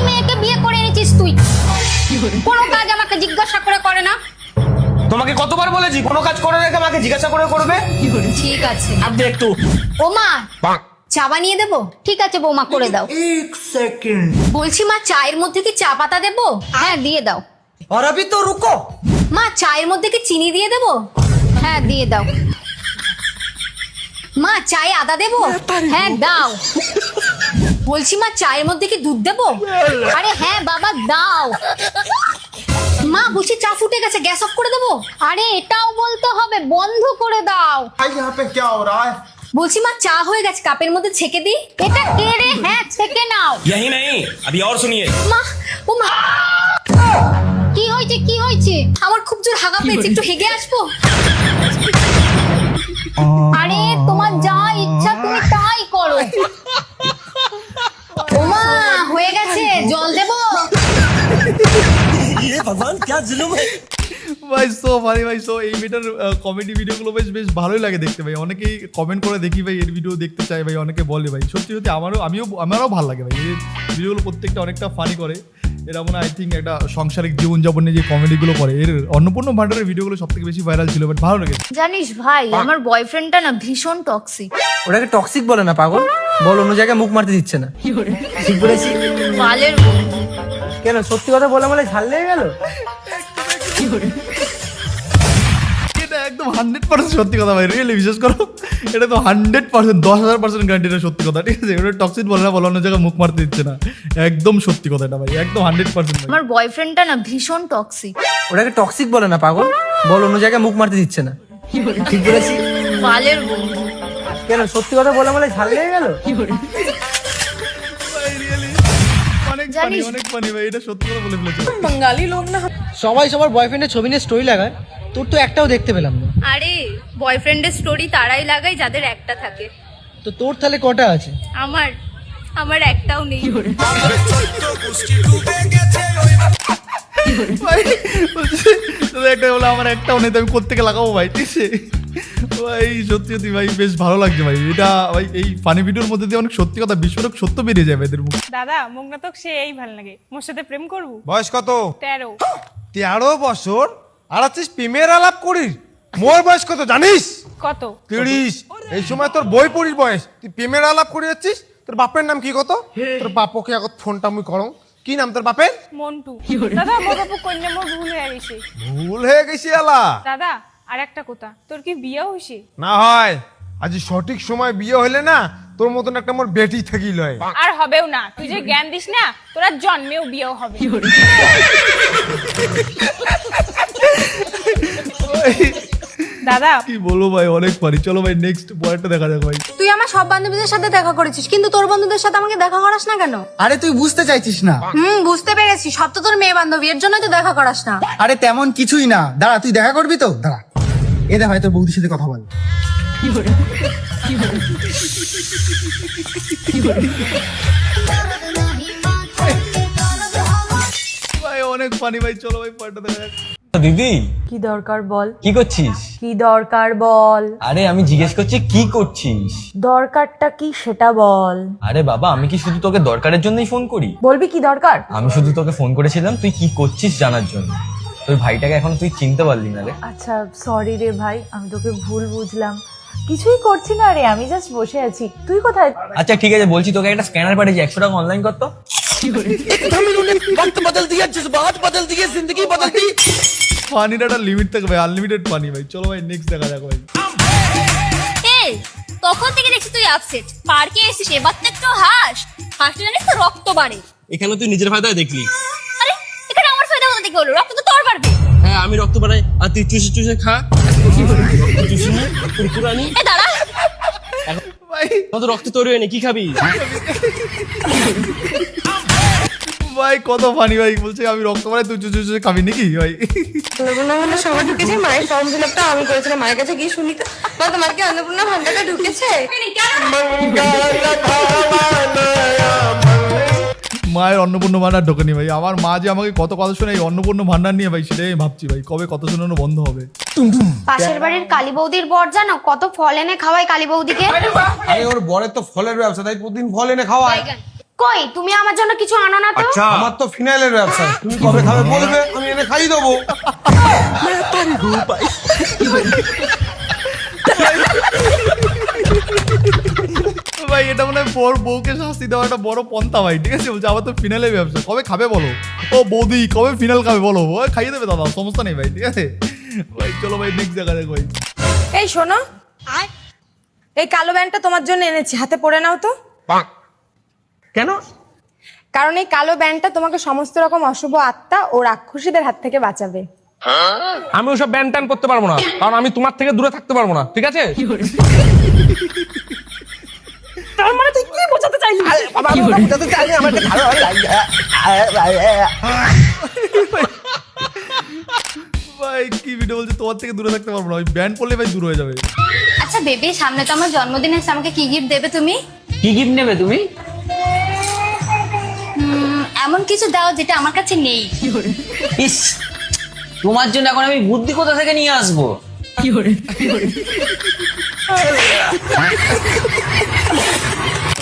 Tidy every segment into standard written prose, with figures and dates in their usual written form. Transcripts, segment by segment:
মেয়েকে বিয়ে করে এনেছিস তুই? কোনো কাজ আমাকে জিজ্ঞাসা করে না। তোমাকে কতবার বলেছি কোনো কাজ করে রেখে আমাকে জিজ্ঞাসা করে করবে? ঠিক আছে। আপনি একটু ও মা, চা বানিয়ে দেবো? ঠিক আছে বৌমা, করে দাও। एक सेकंड। বলছি মা, চায়ের মধ্যে কি চা পাতা দেবো? হ্যাঁ দিয়ে দাও। और अभी तो रुको। মা, চায়ের মধ্যে কি চিনি দিয়ে দেবো? হ্যাঁ দিয়ে দাও। মা, চায়ে আদা দেবো? হ্যাঁ দাও। বলছি মা, চায়ের মধ্যে কি দুধ দেবো? আরে হ্যাঁ বাবা দাও। মা বলছি, চা ফুটে গেছে, গ্যাস অফ করে দেবো? আরে এটাও বলতে হবে, বন্ধ করে দাও। भाई यहाँ पे क्या हो रहा है? বলছি মা, চা হয়ে গেছে, কাপের মধ্যে ছেঁকে দিই? এটা কে রে? হ্যাঁ ছেঁকে নাও। यही नहीं अभी और सुनिए। মা, ও মা, কি হয়েছে কি হয়েছে? আমার খুব জোর হাগা পেয়েছে, একটু হেগে আসবো? আরে তোমার যা ইচ্ছা তুমি তাই করো। ও মা, হয়ে গেছে, জল দেবো? ये भगवान क्या जुल्म है। ভাই সো ভাই এই মেয়েটার কমেডি ভিডিওগুলো বেশ বেশ ভালোই লাগে দেখতে ভাই। অনেকেই কমেন্ট করে দেখি ভাই, এর ভিডিও দেখতে চাই ভাই, অনেকে বলে ভাই। সত্যি সত্যি আমারও ভালো লাগে ভাই। এই ভিডিওগুলো প্রত্যেকটা অনেকটা ফানি করে। এরা মনে আই থিঙ্ক একটা সাংসারিক জীবনযাপনে যে কমেডিগুলো করে, এর অন্নপূর্ণ ভান্ডারের ভিডিওগুলো সব থেকে বেশি ভাইরাল ছিল, বাট ভালো লেগেছে। জানিস ভাই, আমার বয়ফ্রেন্ডটা না ভীষণ টক্সিক। ওটাকে টক্সিক বলে না পাগল, বল অন্য জায়গায় মুখ মারতে দিচ্ছে না। ঠিক বলেছি? বালের বন্ধু। কেন, সত্যি কথা বলে বলে ঝাল লেগে গেল? এটা একদম 100% সত্যি কথা ভাই, রিয়েলি বিশ্বাস করো। এটা তো 100%, 10,000% গ্যারান্টি, এটা সত্যি কথা, ঠিক আছে? এটা টক্সিক বলে না, বলে অন্য জায়গায় মুখ মারতে দিচ্ছে না, একদম সত্যি কথা এটা ভাই, একদম 100% ভাই। আমার বয়ফ্রেন্ডটা না ভীষণ টক্সিক। ওটাকে টক্সিক বলে না পাগল, বল অন্য জায়গায় মুখ মারতে দিচ্ছে না। ঠিক বলেছি? বালের বন্ধু। কেন, সত্যি কথা বলে বলে ঝাল লেগে গেল? ভাই রিয়েলি অনেক ফানি ভাই, এটা সত্যি কথা বলে ফেলেছে। সবাই সবার বয়ফ্রেন্ডের ছবি নিয়ে স্টোরি লাগায়, তোর তো একটাও দেখতে পেলাম না। আরে বয়ফ্রেন্ডের স্টোরি তারাই লাগায় যাদের একটা থাকে। তো তোর তাহলে কটা আছে? আমার একটাও নেই। ভাই বলছে, তোদের একটা বলে আমার একটাও নেই, তো আমি কোত্থেকে লাগাবো ভাই, ঠিক আছে? ভাই সত্যি সত্যি ভাই বেশ ভালো লাগছে ভাই এটা ভাই। এই ফানি ভিডিওর মধ্যে দিয়ে অনেক সত্যি কথা, বিস্ফোরক সত্য বেরিয়ে যাবে এদের মুখ। দাদা মুখ না তো সে এই ভাল লাগে, মোর সাথে প্রেম করবো? বয়স কত? 13। 13 বছর আর আছিস প্রেমের আলাপ করিস? মোর বয়স কত জানিস? কত? 30। এই সময় তোর বই পড়ির বয়স, তুই প্রেমের আলাপ করে যাচ্ছিস? তোর বাপের নাম কি কত? তোর বাপকে আগত ফোনটা মুই করং। কি নাম তোর বাপের? মন্টু। দাদা মোর বাপু কন্যা মোর ভুল হয়ে গেছে। ভুল হয়ে গেছি আলা। দাদা আর একটা কথা, তোর কি বিয়ে হইছে? না হয় আজ সঠিক সময় বিয়ে হইলে না, তোর মতন একটা মোর বেটি থাকিল হয়। আর হবেও না, তুই যে জ্ঞান দিস না, তোরা জন্মেও বিয়েও হবে। দাদা কি বলবো ভাই, অনেক পারি। চলো ভাই নেক্সট পয়েন্টটা দেখা যাক ভাই। তুই আমার সব বান্ধবীদের সাথে দেখা করেছিস, কিন্তু তোর বন্ধুদের সাথে আমাকে দেখা করাস না কেন? আরে তুই বুঝতে চাইছিস না। বুঝতে পেরেছি, সব তো তোর মেয়ে বান্ধবী, এর জন্যই তো দেখা করাস না। আরে তেমন কিছুই না, দাঁড়া তুই দেখা করবি তো, দাঁড়া। এ দেখ ভাই, তোর বৌদির সাথে কথা বল। ভাই অনেক ফানি ভাই, চলো ভাই পয়েন্টটা দেখা যাক। দিদি কি দরকার বল? কি করছিস? কি দরকার বল? আরে আমি জিজ্ঞেস করছি কি করছিস? দরকারটা কি সেটা বল। আরে বাবা, আমি কি শুধু তোকে দরকারের জন্যই ফোন করি? বলবি কি দরকার? আমি শুধু তোকে ফোন করেছিলাম তুই কি করছিস জানার জন্য। তোর ভাইটাকে এখন তুই চিনতে পারলি না রে। আচ্ছা সরি রে ভাই, আমি তোকে ভুল বুঝলাম। কিছুই করছি না রে, আমি জাস্ট বসে আছি। তুই কোথায়? আচ্ছা ঠিক আছে, বলছি তোকে একটা স্ক্যানার পাঠিয়েছি, 100 টাকা অনলাইন কর তো। ফানির একটা লিমিট থাকে ভাই, আনলিমিটেড ফানি ভাই। চলো ভাই নেক্সট দেখা যাক ভাই। এই তখন থেকে দেখছি তুই আপসেট। পার্কে এসেছিস, এবার তো একটু হাসলে জানিস তো রক্ত বাড়ে। এখানে তুই নিজের ফায়দায় দেখলি। আরে এখানে আমার ফায়দা কোথা থেকে হলো? রক্ত তো তোর বাড়বে। হ্যাঁ আমি রক্ত বাড়াই আর তুই চুষে চুষে খা। চুষে নি কুরকুরানি। এ দাঁড়া, ভাই কত রক্ত তৈরি হয়নি, কি খাবি? ভাই কত ফানি ভাই, বলছে আমি রক্ত মারাই, তুই চুচু খাবি নাকি ভাই? অন্নপূর্ণা ভান্ডার সবাই ঢুকেছে, মায়ের ফর্ম ফিল আপটা আমি করেছিলাম। মায়ের কাছে গিয়ে শুনি তো, মা তোমার কি অন্নপূর্ণা ভান্ডারটা ঢুকেছে? মায়ের অন্নপূর্ণ ভান্ডার ঢোকেনি ভাই। আমার মা যে আমাকে কত কথা শোনে এই অন্নপূর্ণ ভান্ডার নিয়ে ভাই, সেটাই আমি ভাবছি ভাই কবে কত শোনানো বন্ধ হবে। পাশের বাড়ির কালী বৌদির বর জানো কত ফল এনে খাওয়ায় কালী বৌদিকে? আরে ওর বরের তো ফলের ব্যবসা, তাই প্রতিদিন ফল এনে খাওয়ায়। কই তুমি আমার জন্য কিছু আনো না তো? আচ্ছা আমার তো ফিনাইলের ব্যবসা, তুমি কবে খাবে বলবে, আমি এনে খাইয়ে দেবো। ভাই এটা মনে হয় বউকে শাস্তি দেওয়া একটা বড় পন্থা ভাই, ঠিক আছে? বলছে আমার তো ফিনালে ব্যবসা, কবে খাবে বলো? ও বৌদি কবে ফিনাল খাবে বলো, ও খাইয়ে দেবে দাদা, সমস্যা নেই ভাই, ঠিক আছে ভাই। চলো ভাই নেক্সট জায়গা দেখো ভাই। এই শোনো, এই কালো ব্যান্ডটা তোমার জন্য এনেছি, হাতে পরে নাও তো। কেন? কারণ এই কালো ব্যান্ডটা তোমাকে সমস্ত রকম অশুভ আত্মা ও রাক্ষসীদের হাত থেকে বাঁচাবে। আমি ওসব ব্যান ট্যান করতে পারবো না, কারণ আমি তোমার থেকে দূরে থাকতে পারবো না, ঠিক আছে? তার মানে তুই কি বোঝাতে চাইলি? ভাই কি ভিডিও বলছে তোমার থেকে দূরে থাকতে পারবো না, ওই ব্যান্ড পড়লে ভাই দূর হয়ে যাবে। আচ্ছা বেবি, সামনে তো আমার জন্মদিন এসে, আমাকে কি গিফট দেবে তুমি? কি গিফট নেবে তুমি? এমন কিছু দাও যেটা আমার কাছে নেই। ইস, তোমার জন্য এখন আমি বুদ্ধি কোথা থেকে নিয়ে আসবো?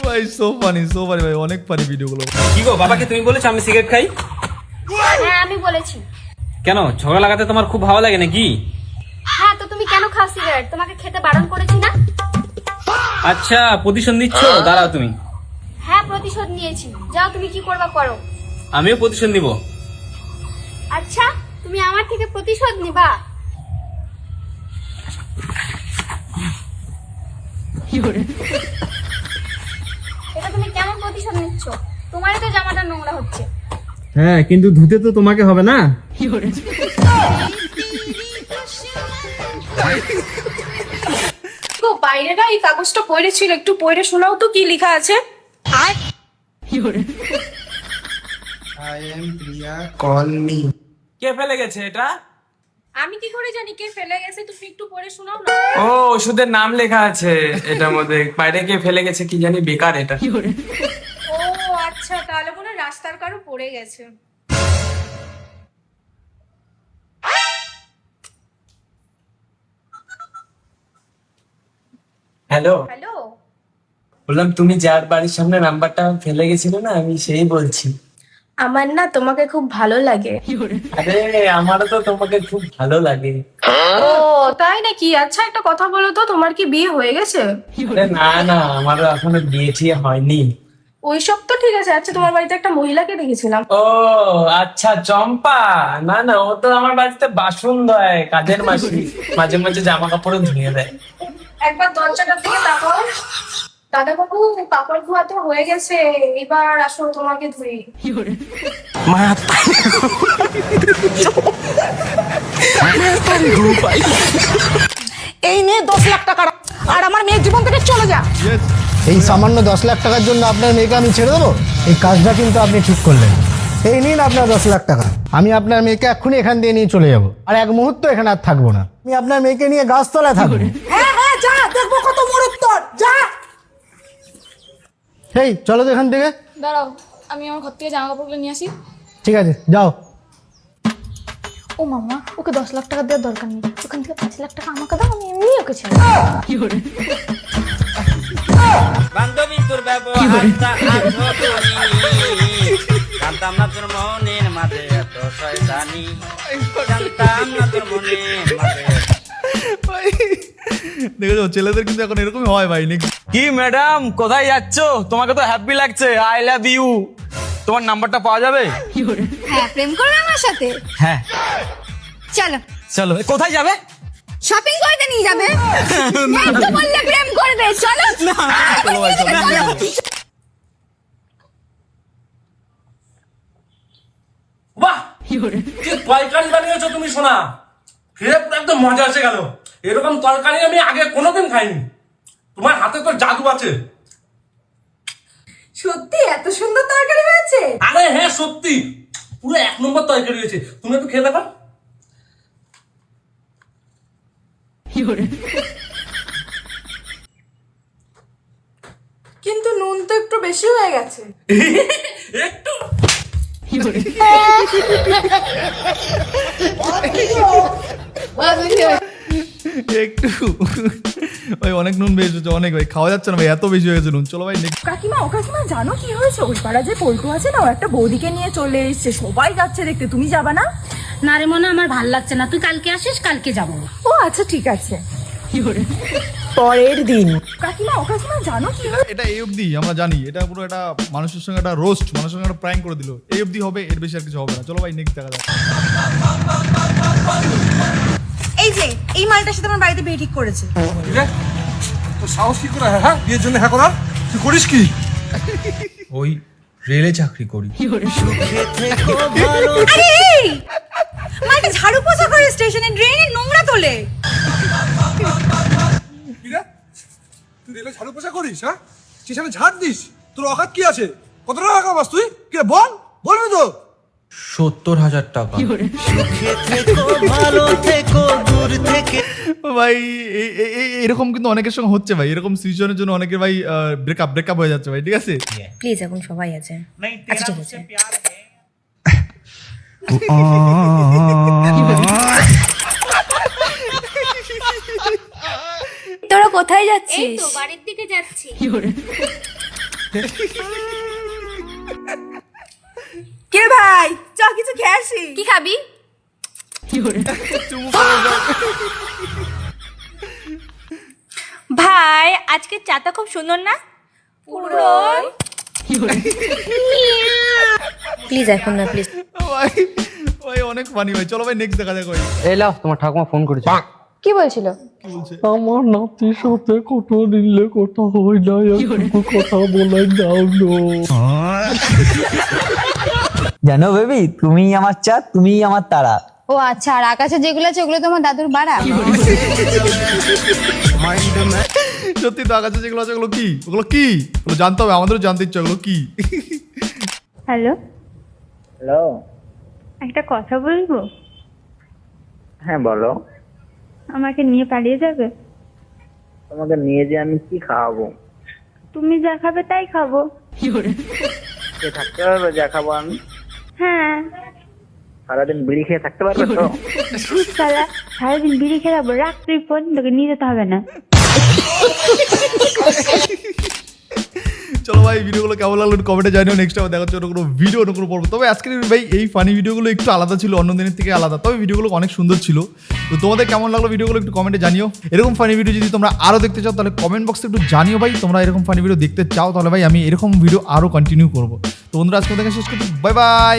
ভাই সো ফানি ভাই, অনেক ফানি ভিডিওগুলো। কি গো বাবাকে তুমি বলেছো আমি সিগারেট খাই? হ্যাঁ আমি বলেছি। কেন ঝগড়া লাগাতে তোমার খুব ভালো লাগে নাকি? হ্যাঁ তো তুমি কেন খাও সিগারেট? তোমাকে খেতে বারণ করেছি না? আচ্ছা প্রতিশোধ নিচ্ছ, দাঁড়াও তুমি। হ্যাঁ প্রতিশোধ নিয়েছি, যাও তুমি কি করবা করো। আমিও প্রতিশোধ নিব। আচ্ছা তুমি আমার থেকে প্রতিশোধ নিবা? এটা তুমি কেমন প্রতিশোধ নিচ্ছ? তোমারই তো জামাটা নোংরা হচ্ছে। হ্যাঁ, কিন্তু ধুতে তো তোমাকে হবে না। তো বাইরে না এই কাগজটা পড়েছিল, একটু পড়ে শোনাও তো কি লেখা আছে। কে ফেলে গেছে এটা? আমি কি করে জানি কে ফেলে গেছে? তুমি একটু পড়ে শোনাও না। ও ওষুধের নাম লেখা আছে এটার মধ্যে, বাইরে কে ফেলে গেছে কি জানি, বেকার এটা। ও আচ্ছা, তাহলে মনে হয় রাস্তার কারো পড়ে গেছে। হ্যালো, হ্যালো, বললাম তুমি যার বাড়ির সামনে নাম্বারটা ফেলে গেছিলে না, আমি সেই বলছি। আমার না তোমাকে খুব ভালো লাগে। আরে আমারও তো তোমাকে খুব ভালো লাগে। ও তাই নাকি? আচ্ছা একটা কথা বলো তো, তোমার কি বিয়ে হয়ে গেছে? আরে না না, আমারও এখনো বিয়ে টিয়ে হয়নি। ওইসব তো ঠিক আছে। আচ্ছা তোমার বাড়িতে একটা মহিলাকে দেখেছিলাম। ও আচ্ছা, চম্পা। না না, ও তো আমার বাড়িতে বাসন ধোয়, কাজের মাসি, মাঝে মাঝে জামা কাপড়ও ধুয়ে দেয়। একবার দরজাটার দিকে তাকাও। দাদা বাবু, কাপড় ধোয়া তো হয়ে গেছে, এবার আসো তোমাকে ধুই। এই নিয়ে 10 লাখ টাকা, আর আমার মেয়ের জীবন থেকে চলে যা। এই সামান্য 10 লাখ টাকার জন্য আপনার মেয়েকে আমি ছেড়ে দেবো? এই কাজটা কিন্তু আপনি ঠিক করলেন। এই নিন আপনার 10 লাখ টাকা। আমি আপনার মেয়েকে এক্ষুনি এখান দিয়ে নিয়ে চলে যাব, আর এক মুহূর্ত এখানে আর থাকবো না। আমি আপনার মেয়েকে নিয়ে গাছতলায় থাকবো। হ্যাঁ হ্যাঁ, যা, দেখবো কত মরদ তোর, যা। এই চলো তো এখান থেকে। দাঁড়াও, আমি আমার ঘর থেকে জামা কাপড়গুলো নিয়ে আসি। ঠিক আছে যাও। ও মামা, ওকে 10 লাখ টাকা দেওয়ার দরকার নেই, ওখান থেকে 5 লাখ টাকা আমাকে দাও, আমি এমনি ওকে ছেড়ে দেব। বান্ধবী তোর ব্যবহারটা জানতাম না তোর মনের মাঝে এত শয়তানি, জানতাম না তোর মনের মাঝে। ভাই দেখেছো, ছেলেদের কিন্তু এখন এরকমই হয় ভাই। কি ম্যাডাম, কোথায় যাচ্ছ? তোমাকে তো হ্যাপি লাগছে, আই লাভ ইউ। তোমার নাম্বারটা পাওয়া যাবে? হ্যাঁ প্রেম করবে আমার সাথে? হ্যাঁ চলো। চলো। কোথায় যাবে? শপিং করতে নিয়ে যাবে? এই তো বললে প্রেম করবে, চলো। চলো ভাই, চলো। বাহ, কি তরকারি বানিয়েছো তুমি সোনা, খেয়ে একদম মজা এসে গেল। এরকম তরকারি আমি আগে কোনোদিন খাইনি, তোমার হাতে তো জাদু আছে। সত্যি এত সুন্দর তরকারি হয়েছে? আরে হ্যাঁ সত্যি, পুরো 1 নম্বর তরকারি হয়েছে। তুমি একটু খেয়ে দেখো। কিন্তু নুন তো একটু বেশি হয়ে গেছে। একটু একটু ভাই অনেক নুন বেশি হচ্ছে, অনেক ভাই খাওয়া যাচ্ছে না ভাই, এত বেশি হয়ে গেছে নুন। চলো ভাই next। কাকিমা ও কাকিমা জানো কি হয়েছে? ওই পাড়া যে পল্টু আছে না, ও একটা বৌদিকে নিয়ে চলে এসছে, সবাই যাচ্ছে দেখতে, তুমি যাবা না? না রে মনে আমার ভাল লাগছে না, তুই কালকে আসিস, কালকে যাবো। ও আচ্ছা ঠিক আছে। পরের দিন কাকিমা ও কাকিমা জানো কি এটা এই অবধি আমরা জানি, এটা পুরো একটা মানুষের সঙ্গে একটা রোস্ট, মানুষের সঙ্গে একটা প্র্যাঙ্ক করে দিল, এই অবধি হবে, এর বেশি আর কিছু হবে না। চলো ভাই নেক্সট দেখা যাক। এই যে এই মালটার সাথে আমার বাড়িতে বিয়ে ঠিক করেছে। তোর সাহস কি করে হ্যাঁ বিয়ের জন্য হ্যাঁ করার? তুই করিস কি? ওই রেলে চাকরি করি। আরে এই মালটা ঝাড়ু পোছা করে স্টেশনে ড্রেনে নোংরা তোলে। কি রে? তুই রেলে ঝাড়ু পোছা করিস হ্যাঁ? স্টেশনে ঝাড় দিস? তোর অকাত কি আছে? কত টাকা কামাস তুই? কি রে বল, বলবি তো? 70,000 টাকা। ভাই এরকম কিন্তু অনেকের সঙ্গে হচ্ছে ভাই, এরকম সিচুয়েশনের জন্য অনেকের ভাই ব্রেকআপ হয়ে যাচ্ছে ভাই, ঠিক আছে? প্লিজ এখন সবাই আছে। আচ্ছা ঠিক আছে। তোরা কোথায় যাচ্ছিস? বাড়ির দিকে যাচ্ছি। কে ভাই চ কিছু খেয়ে আসি। কি খাবি? ভাই আজকে চাটা খুব সুন্দর না? পুরো প্লিজ এখন না প্লিজ। ভাই ভাই অনেক ফানি ভাই, চলো ভাই নেক্সট দেখা যাক ভাই। এই লাও তোমার ঠাকুমা ফোন করেছে। কি বলছিল? আমার নাতির সাথে কথা দিলে কথা হয় না, একটু কথা বলে দাও গো। জানো বেবি, তুমি আমার চাঁদ, তুমি আমার তারা। ও আচ্ছা, আর আকাশে যেগুলো আছে ওগুলো তোমার দাদুর বাড়া? সত্যি তো আকাশে যেগুলো আছে ওগুলো কি? ওগুলো কি? ওগুলো জানতে হবে, আমাদেরও জানতে ইচ্ছে, ওগুলো কি? হ্যালো হ্যালো, একটা কথা বলবো? হ্যাঁ বলো। আমাকে নিয়ে পালিয়ে যাবে? তোমাকে নিয়ে যে আমি কি খাওয়াবো? তুমি যা খাবে তাই খাবো। কে থাকতে পারবে যা খাবো আমি? হ্যাঁ সারাদিন বিড়ি খেয়ে থাকতে পারবে তো? সারা সারাদিন বিড়ি খেলাবো, রাখ তুই ফোন, তোকে নিয়ে যেতে হবে না। চলো ভাই ভিডিওগুলো কেমন লাগলো কমেন্টে জানিও। নেক্সট টাইম দেখা হচ্ছে অন্য কোনো ভিডিও, অন্য কোনো পর্ব। তবে আজকের ভাই এই ফানি ভিডিওগুলো একটু আলাদা ছিল, অন্য দিনের থেকে আলাদা, তবে ভিডিওগুলো অনেক সুন্দর ছিল। তো তোমাদের কেমন লাগলো ভিডিওগুলো একটু কমেন্টে জানিও। এরকম ফানি ভিডিও যদি তোমরা আরও দেখতে চাও তাহলে কমেন্ট বক্সে একটু জানিও ভাই, তোমরা এরকম ফানি ভিডিও দেখতে চাও, তাহলে ভাই আমি এরকম ভিডিও আরও কন্টিনিউ করবো। তো বন্ধুরা আজকে থেকে শেষ করছি, বাই বাই।